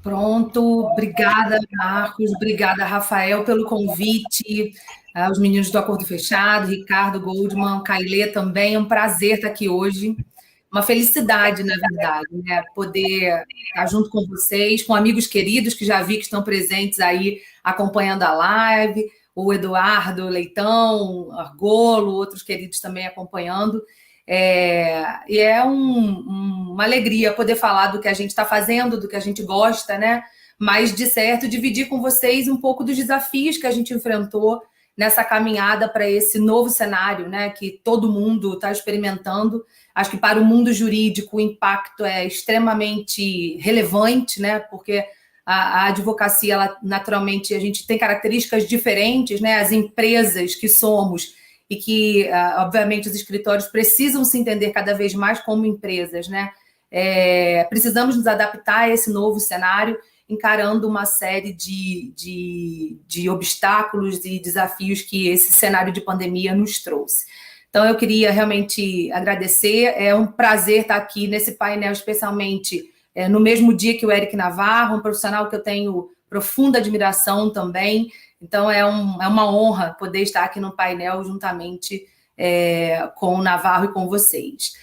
Pronto, obrigada, Marcos, obrigada, Rafael, pelo convite, os meninos do Acordo Fechado, Ricardo Goldman, Cailê também, é um prazer estar aqui hoje, uma felicidade, na verdade, né? Poder estar junto com vocês, com amigos queridos que já vi que estão presentes aí acompanhando a live, o Eduardo Leitão, Argolo, outros queridos também acompanhando. E é uma alegria poder falar do que a gente está fazendo, do que a gente gosta, né? Mas, de certo, dividir com vocês um pouco dos desafios que a gente enfrentou nessa caminhada para esse novo cenário, né? Que todo mundo está experimentando. Acho que para o mundo jurídico o impacto é extremamente relevante, né? Porque a advocacia, ela, naturalmente, a gente tem características diferentes, né? As empresas que somos e que, obviamente, os escritórios precisam se entender cada vez mais como empresas, né? Precisamos nos adaptar a esse novo cenário, encarando uma série de obstáculos e desafios que esse cenário de pandemia nos trouxe. Então, eu queria realmente agradecer, é um prazer estar aqui nesse painel, especialmente no mesmo dia que o Eric Navarro, um profissional que eu tenho profunda admiração também. Então, é uma honra poder estar aqui no painel juntamente com o Navarro e com vocês.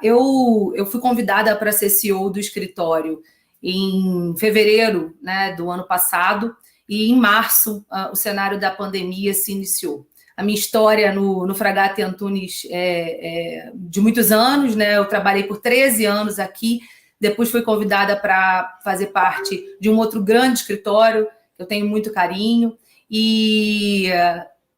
Eu fui convidada para ser CEO do escritório em fevereiro, né, do ano passado, e em março o cenário da pandemia se iniciou. A minha história no Fragata Antunes é de muitos anos, né? Eu trabalhei por 13 anos aqui, depois fui convidada para fazer parte de um outro grande escritório, eu tenho muito carinho, e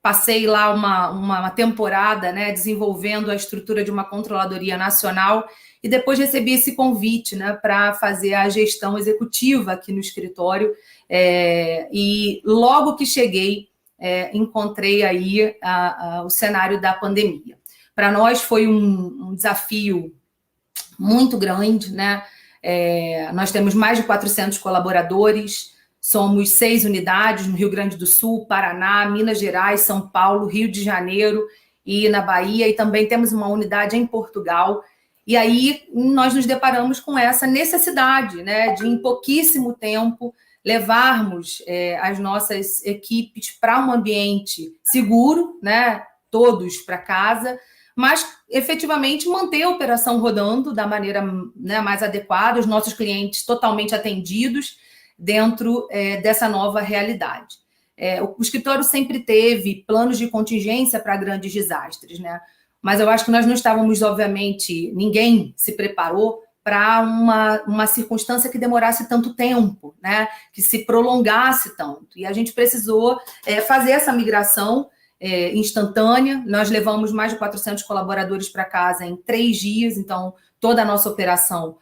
passei lá uma temporada, né, desenvolvendo a estrutura de uma controladoria nacional, e depois recebi esse convite, né, para fazer a gestão executiva aqui no escritório, e logo que cheguei, encontrei aí o cenário da pandemia. Para nós foi um desafio muito grande, né? Nós temos mais de 400 colaboradores, somos 6 unidades no Rio Grande do Sul, Paraná, Minas Gerais, São Paulo, Rio de Janeiro e na Bahia, e também temos uma unidade em Portugal. E aí nós nos deparamos com essa necessidade, né, de em pouquíssimo tempo levarmos as nossas equipes para um ambiente seguro, né, todos para casa, mas efetivamente manter a operação rodando da maneira, né, mais adequada, os nossos clientes totalmente atendidos dentro dessa nova realidade. O escritório sempre teve planos de contingência para grandes desastres, né? Mas eu acho que nós não estávamos, obviamente, ninguém se preparou para uma circunstância que demorasse tanto tempo, né? Que se prolongasse tanto. E a gente precisou fazer essa migração instantânea. Nós levamos mais de 400 colaboradores para casa em 3 dias, então toda a nossa operação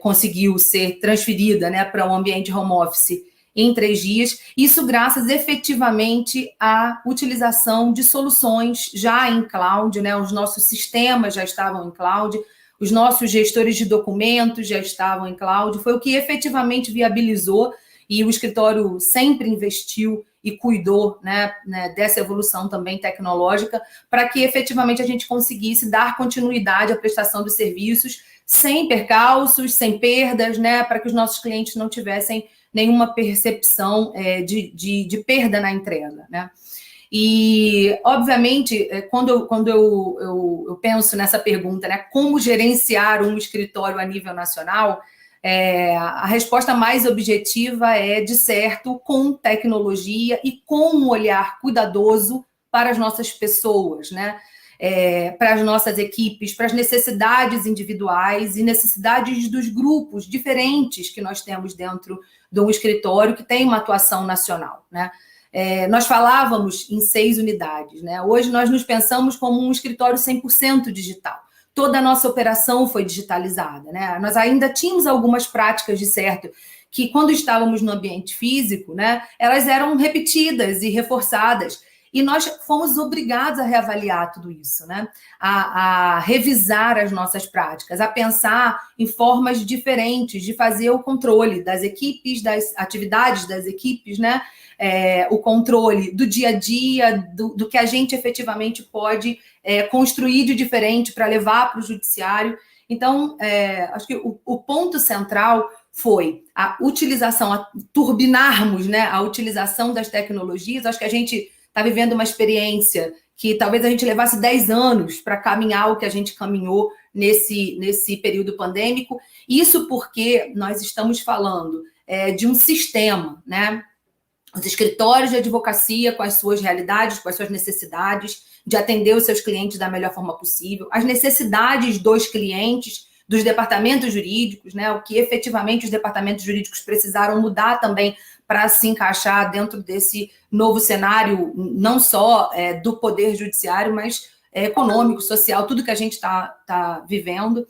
conseguiu ser transferida, né, para um ambiente home office em 3 dias, isso graças efetivamente à utilização de soluções já em cloud, né? Os nossos sistemas já estavam em cloud, os nossos gestores de documentos já estavam em cloud, foi o que efetivamente viabilizou, e o escritório sempre investiu e cuidou, né, dessa evolução também tecnológica, para que efetivamente a gente conseguisse dar continuidade à prestação dos serviços, sem percalços, sem perdas, né, para que os nossos clientes não tivessem nenhuma percepção de perda na entrega, né? E, obviamente, quando eu penso nessa pergunta, né, como gerenciar um escritório a nível nacional, a resposta mais objetiva é, de certo, com tecnologia e com um olhar cuidadoso para as nossas pessoas, né? Para as nossas equipes, para as necessidades individuais e necessidades dos grupos diferentes que nós temos dentro de um escritório que tem uma atuação nacional, né? Nós falávamos em 6 unidades, né? Hoje nós nos pensamos como um escritório 100% digital. Toda a nossa operação foi digitalizada, né? Nós ainda tínhamos algumas práticas, de certo, que quando estávamos no ambiente físico, né, elas eram repetidas e reforçadas. E nós fomos obrigados a reavaliar tudo isso, né? A revisar as nossas práticas, a pensar em formas diferentes de fazer o controle das equipes, das atividades das equipes, né? O controle do dia a dia, do que a gente efetivamente pode construir de diferente para levar para o judiciário. Então, acho que o ponto central foi a utilização, a turbinarmos, né, a utilização das tecnologias. Acho que a gente está vivendo uma experiência que talvez a gente levasse 10 anos para caminhar o que a gente caminhou nesse período pandêmico. Isso porque nós estamos falando de um sistema, né? Os escritórios de advocacia com as suas realidades, com as suas necessidades, de atender os seus clientes da melhor forma possível, as necessidades dos clientes, dos departamentos jurídicos, né? O que efetivamente os departamentos jurídicos precisaram mudar também para se encaixar dentro desse novo cenário, não só do poder judiciário, mas econômico, social, tudo que a gente está vivendo.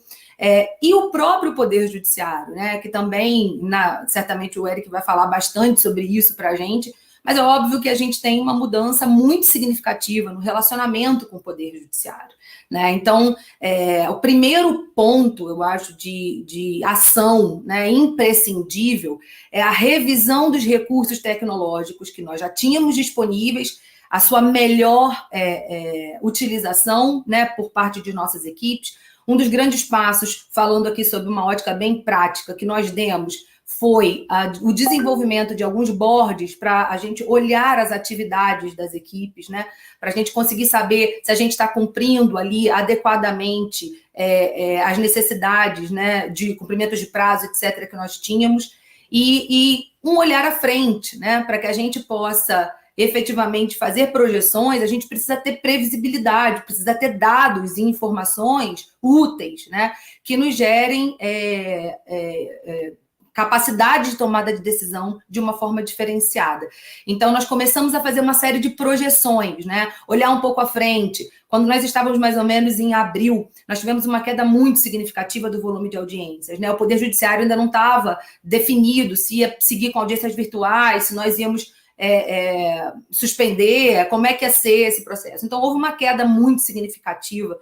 E o próprio Poder Judiciário, né, que também, certamente o Eric vai falar bastante sobre isso para a gente, mas é óbvio que a gente tem uma mudança muito significativa no relacionamento com o Poder Judiciário, né? Então, o primeiro ponto, eu acho, de ação, né, imprescindível é a revisão dos recursos tecnológicos que nós já tínhamos disponíveis, a sua melhor utilização, né, por parte de nossas equipes. Um dos grandes passos, falando aqui sobre uma ótica bem prática, que nós demos foi o desenvolvimento de alguns boards para a gente olhar as atividades das equipes, né? Para a gente conseguir saber se a gente está cumprindo ali adequadamente as necessidades, né, de cumprimento de prazo, etc., que nós tínhamos, e um olhar à frente, né, para que a gente possa efetivamente fazer projeções. A gente precisa ter previsibilidade, precisa ter dados e informações úteis, né, que nos gerem capacidade de tomada de decisão de uma forma diferenciada. Então, nós começamos a fazer uma série de projeções, né, olhar um pouco à frente. Quando nós estávamos mais ou menos em abril, nós tivemos uma queda muito significativa do volume de audiências, né? O Poder Judiciário ainda não estava definido se ia seguir com audiências virtuais, se nós íamos suspender, como é que ia ser esse processo. Então, houve uma queda muito significativa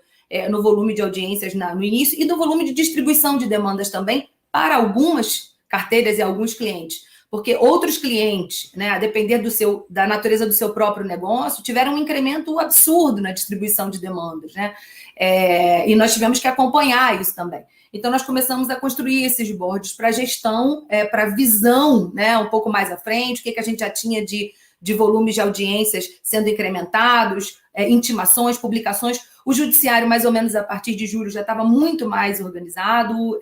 no volume de audiências no início e do volume de distribuição de demandas também para algumas carteiras e alguns clientes, porque outros clientes, né, a depender da natureza do seu próprio negócio, tiveram um incremento absurdo na distribuição de demandas, né? E nós tivemos que acompanhar isso também. Então, nós começamos a construir esses boards para gestão, para visão, né, um pouco mais à frente, o que a gente já tinha de volumes de audiências sendo incrementados, intimações, publicações. O judiciário, mais ou menos a partir de julho, já estava muito mais organizado,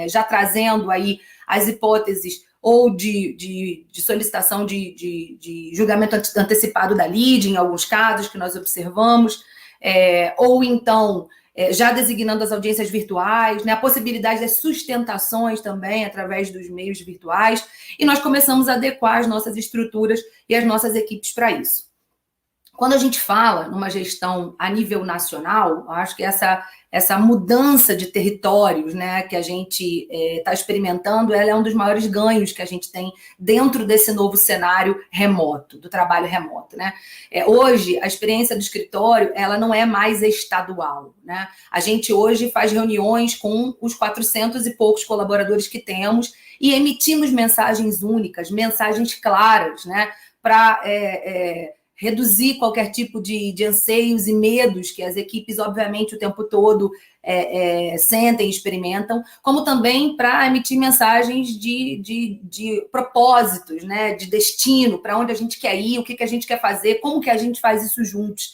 já trazendo aí as hipóteses ou de solicitação de julgamento antecipado da lide, em alguns casos que nós observamos, ou então já designando as audiências virtuais, né, a possibilidade das sustentações também através dos meios virtuais, e nós começamos a adequar as nossas estruturas e as nossas equipes para isso. Quando a gente fala numa gestão a nível nacional, acho que essa mudança de territórios, né, que a gente está experimentando, ela é um dos maiores ganhos que a gente tem dentro desse novo cenário remoto, do trabalho remoto, né? Hoje, a experiência do escritório, ela não é mais estadual, né? A gente hoje faz reuniões com os 400 e poucos colaboradores que temos e emitimos mensagens únicas, mensagens claras, né, para reduzir qualquer tipo de anseios e medos que as equipes, obviamente, o tempo todo sentem e experimentam, como também para emitir mensagens de propósitos, né, de destino, para onde a gente quer ir, o que a gente quer fazer, como que a gente faz isso juntos.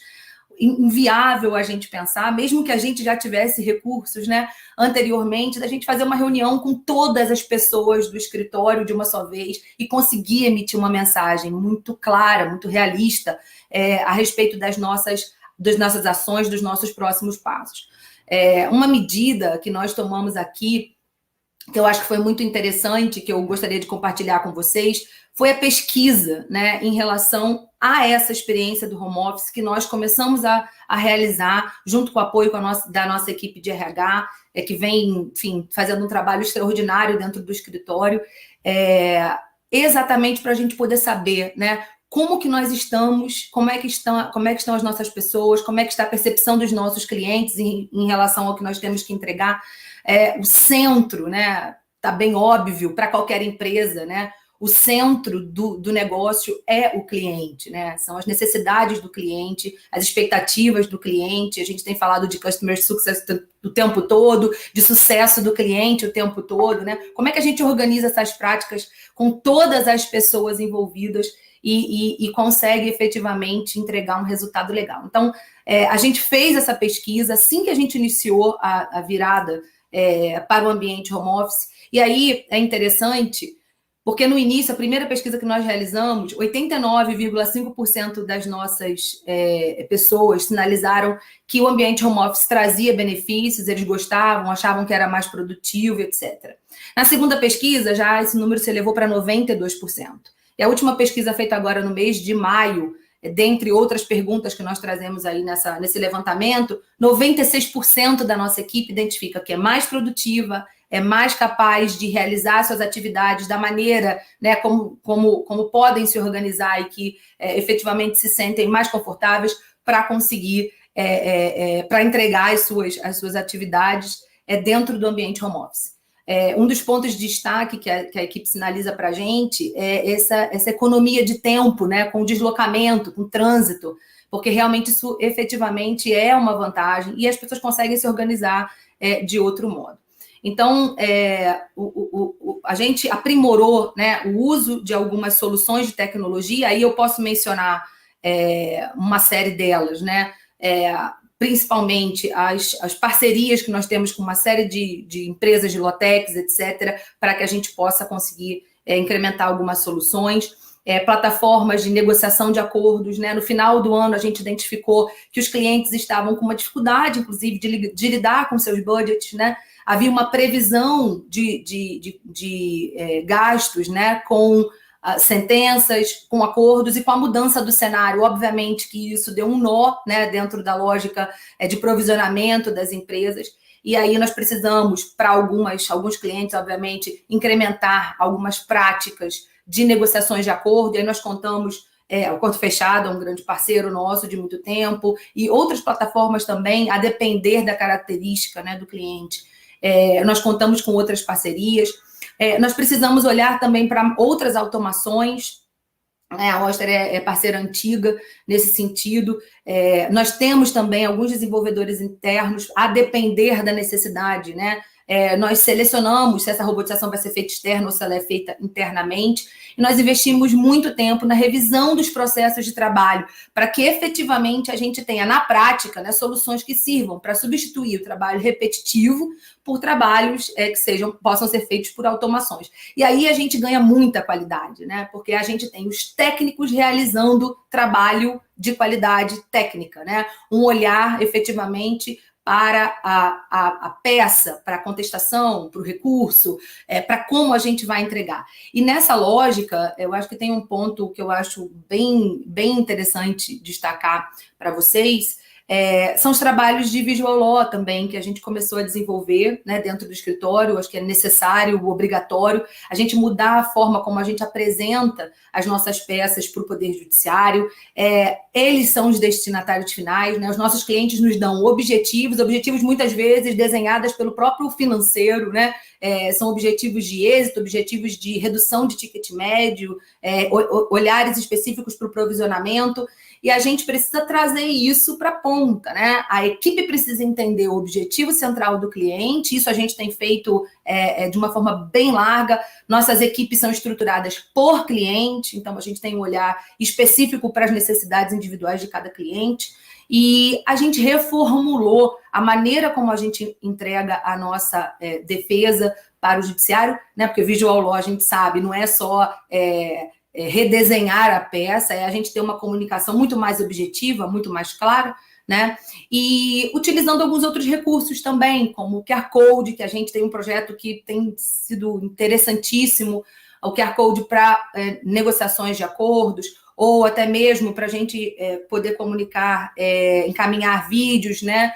Inviável a gente pensar, mesmo que a gente já tivesse recursos, né, anteriormente, da gente fazer uma reunião com todas as pessoas do escritório de uma só vez e conseguir emitir uma mensagem muito clara, muito realista a respeito das nossas ações, dos nossos próximos passos. Uma medida que nós tomamos aqui, que eu acho que foi muito interessante, que eu gostaria de compartilhar com vocês, foi a pesquisa, né, em relação a essa experiência do home office que nós começamos a realizar, junto com o apoio da nossa equipe de RH, que vem, enfim, fazendo um trabalho extraordinário dentro do escritório, exatamente para a gente poder saber, né, como que nós estamos, como é que estão as nossas pessoas, como é que está a percepção dos nossos clientes em relação ao que nós temos que entregar. O centro, né? Está bem óbvio para qualquer empresa, né? O centro do negócio é o cliente, né? São as necessidades do cliente, as expectativas do cliente. A gente tem falado de customer success o tempo todo, de sucesso do cliente o tempo todo, né? Como é que a gente organiza essas práticas com todas as pessoas envolvidas e consegue efetivamente entregar um resultado legal? Então, a gente fez essa pesquisa assim que a gente iniciou a virada para o ambiente home office. E aí é interessante, porque no início, a primeira pesquisa que nós realizamos, 89,5% das nossas pessoas sinalizaram que o ambiente home office trazia benefícios, eles gostavam, achavam que era mais produtivo, etc. Na segunda pesquisa, já esse número se elevou para 92%. E a última pesquisa feita agora no mês de maio, dentre outras perguntas que nós trazemos aí nesse levantamento, 96% da nossa equipe identifica que é mais produtiva, é mais capaz de realizar suas atividades da maneira, né, como podem se organizar e que efetivamente se sentem mais confortáveis para conseguir, para entregar as suas atividades dentro do ambiente home office. Um dos pontos de destaque que a equipe sinaliza para a gente é essa economia de tempo, né, com deslocamento, com trânsito, porque realmente isso efetivamente é uma vantagem e as pessoas conseguem se organizar de outro modo. Então, a gente aprimorou, né, o uso de algumas soluções de tecnologia, aí eu posso mencionar uma série delas, né? Principalmente as parcerias que nós temos com uma série de empresas de Lotex, etc., para que a gente possa conseguir incrementar algumas soluções. Plataformas de negociação de acordos, né? No final do ano, a gente identificou que os clientes estavam com uma dificuldade, inclusive, de lidar com seus budgets, né? Havia uma previsão de gastos, né, com sentenças, com acordos e com a mudança do cenário. Obviamente que isso deu um nó, né, dentro da lógica de provisionamento das empresas. E aí nós precisamos, para alguns clientes, obviamente, incrementar algumas práticas de negociações de acordo. E aí nós contamos o Acordo Fechado é um grande parceiro nosso de muito tempo, e outras plataformas também, a depender da característica, né, do cliente. Nós contamos com outras parcerias. Nós precisamos olhar também para outras automações. A Oyster é parceira antiga nesse sentido. Nós temos também alguns desenvolvedores internos, a depender da necessidade, né? Nós selecionamos se essa robotização vai ser feita externa ou se ela é feita internamente. E nós investimos muito tempo na revisão dos processos de trabalho, para que efetivamente a gente tenha, na prática, né, soluções que sirvam para substituir o trabalho repetitivo por trabalhos que possam ser feitos por automações. E aí a gente ganha muita qualidade, né? Porque a gente tem os técnicos realizando trabalho de qualidade técnica, né? Um olhar efetivamente para a peça, para a contestação, para o recurso, para como a gente vai entregar. E nessa lógica, eu acho que tem um ponto que eu acho bem interessante destacar para vocês, são os trabalhos de visual law também, que a gente começou a desenvolver, né, dentro do escritório. Acho que é necessário, obrigatório, a gente mudar a forma como a gente apresenta as nossas peças para o Poder Judiciário. Eles são os destinatários finais, né? Os nossos clientes nos dão objetivos muitas vezes desenhados pelo próprio financeiro, né? São objetivos de êxito, objetivos de redução de ticket médio, olhares específicos para o provisionamento. E a gente precisa trazer isso para a ponta, né? A equipe precisa entender o objetivo central do cliente. Isso a gente tem feito de uma forma bem larga. Nossas equipes são estruturadas por cliente, então a gente tem um olhar específico para as necessidades individuais de cada cliente. E a gente reformulou a maneira como a gente entrega a nossa defesa para o judiciário, né? Porque visual law, a gente sabe, não é só redesenhar a peça, a gente ter uma comunicação muito mais objetiva, muito mais clara, né? E utilizando alguns outros recursos também, como o QR Code, que a gente tem um projeto que tem sido interessantíssimo, o QR Code para negociações de acordos, ou até mesmo para a gente poder comunicar, encaminhar vídeos, né,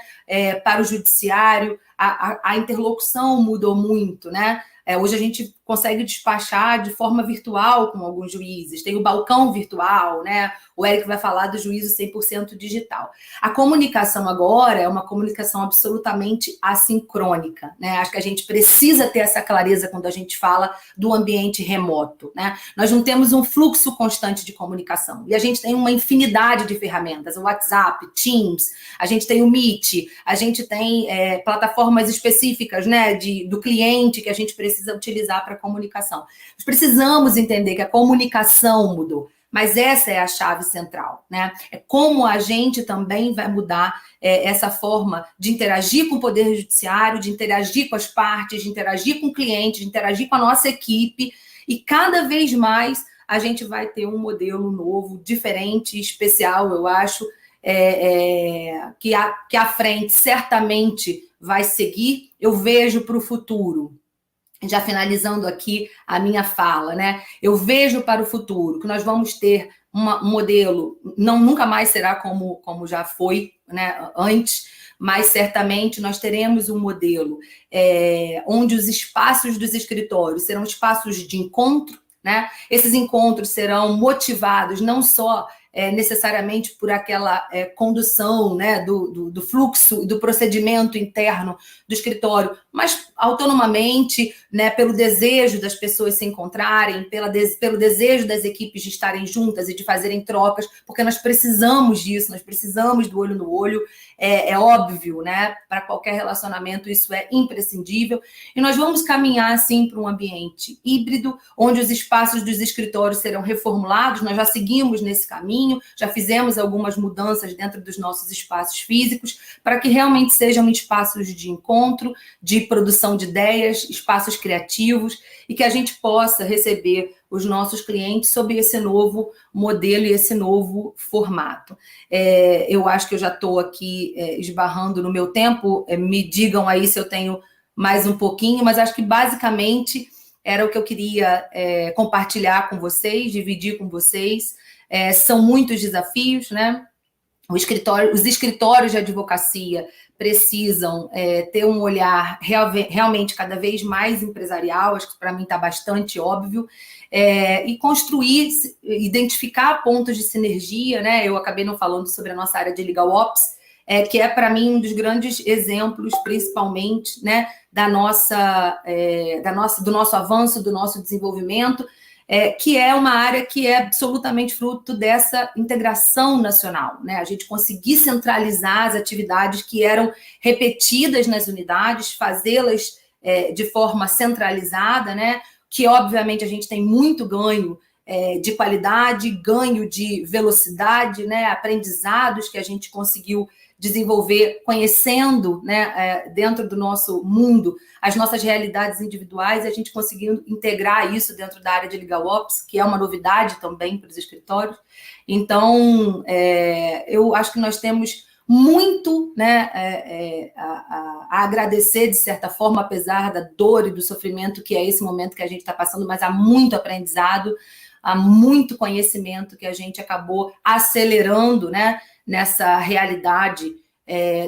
para o judiciário. A interlocução mudou muito, né? Hoje a gente consegue despachar de forma virtual com alguns juízes, tem o balcão virtual, né? O Éric vai falar do juízo 100% digital. A comunicação agora é uma comunicação absolutamente assincrônica, né? Acho que a gente precisa ter essa clareza quando a gente fala do ambiente remoto, né? Nós não temos um fluxo constante de comunicação, e a gente tem uma infinidade de ferramentas, o WhatsApp, Teams, a gente tem o Meet, a gente tem plataformas específicas, né, do cliente que a gente precisa utilizar para comunicação. Nós precisamos entender que a comunicação mudou, mas essa é a chave central, né? É como a gente também vai mudar essa forma de interagir com o Poder Judiciário, de interagir com as partes, de interagir com o cliente, de interagir com a nossa equipe, e cada vez mais a gente vai ter um modelo novo, diferente, especial, eu acho, que à frente certamente vai seguir. Eu vejo para o futuro, já finalizando aqui a minha fala, né? Eu vejo para o futuro que nós vamos ter um modelo, nunca mais será como já foi, né, antes, mas certamente nós teremos um modelo onde os espaços dos escritórios serão espaços de encontro, né? Esses encontros serão motivados não só necessariamente por aquela condução, né, do fluxo e do procedimento interno do escritório, mas autonomamente, né, pelo desejo das pessoas se encontrarem, pelo desejo das equipes de estarem juntas e de fazerem trocas, porque nós precisamos disso, nós precisamos do olho no olho, é óbvio, né? Para qualquer relacionamento isso é imprescindível, e nós vamos caminhar, assim, para um ambiente híbrido, onde os espaços dos escritórios serão reformulados. Nós já seguimos nesse caminho, já fizemos algumas mudanças dentro dos nossos espaços físicos, para que realmente sejam espaços de encontro, de produção de ideias, espaços criativos, e que a gente possa receber os nossos clientes sob esse novo modelo e esse novo formato. Eu acho que eu já estou aqui esbarrando no meu tempo, me digam aí se eu tenho mais um pouquinho, mas acho que basicamente era o que eu queria compartilhar com vocês, dividir com vocês. São muitos desafios, né? Os escritórios de advocacia precisam ter um olhar realmente cada vez mais empresarial, acho que para mim está bastante óbvio, e construir, identificar pontos de sinergia, né? Eu acabei não falando sobre a nossa área de Legal Ops, que é para mim um dos grandes exemplos, principalmente, né, do nosso avanço, do nosso desenvolvimento, que é uma área que é absolutamente fruto dessa integração nacional, né? A gente conseguir centralizar as atividades que eram repetidas nas unidades, fazê-las de forma centralizada, né? Que, obviamente, a gente tem muito ganho de qualidade, ganho de velocidade, né? Aprendizados que a gente conseguiu desenvolver conhecendo, né, dentro do nosso mundo, as nossas realidades individuais, e a gente conseguiu integrar isso dentro da área de Legal Ops, que é uma novidade também para os escritórios. Então, eu acho que nós temos muito, né, a agradecer, de certa forma, apesar da dor e do sofrimento que é esse momento que a gente está passando, mas há muito aprendizado, há muito conhecimento que a gente acabou acelerando, né, nessa realidade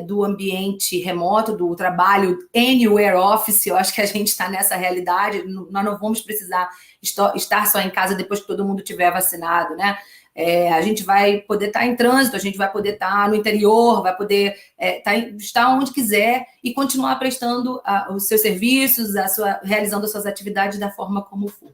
do ambiente remoto, do trabalho anywhere office. Eu acho que a gente está nessa realidade, nós não vamos precisar estar só em casa depois que todo mundo tiver vacinado, né? A gente vai poder estar em trânsito, a gente vai poder estar no interior, vai poder estar onde quiser e continuar prestando os seus serviços, realizando as suas atividades da forma como for.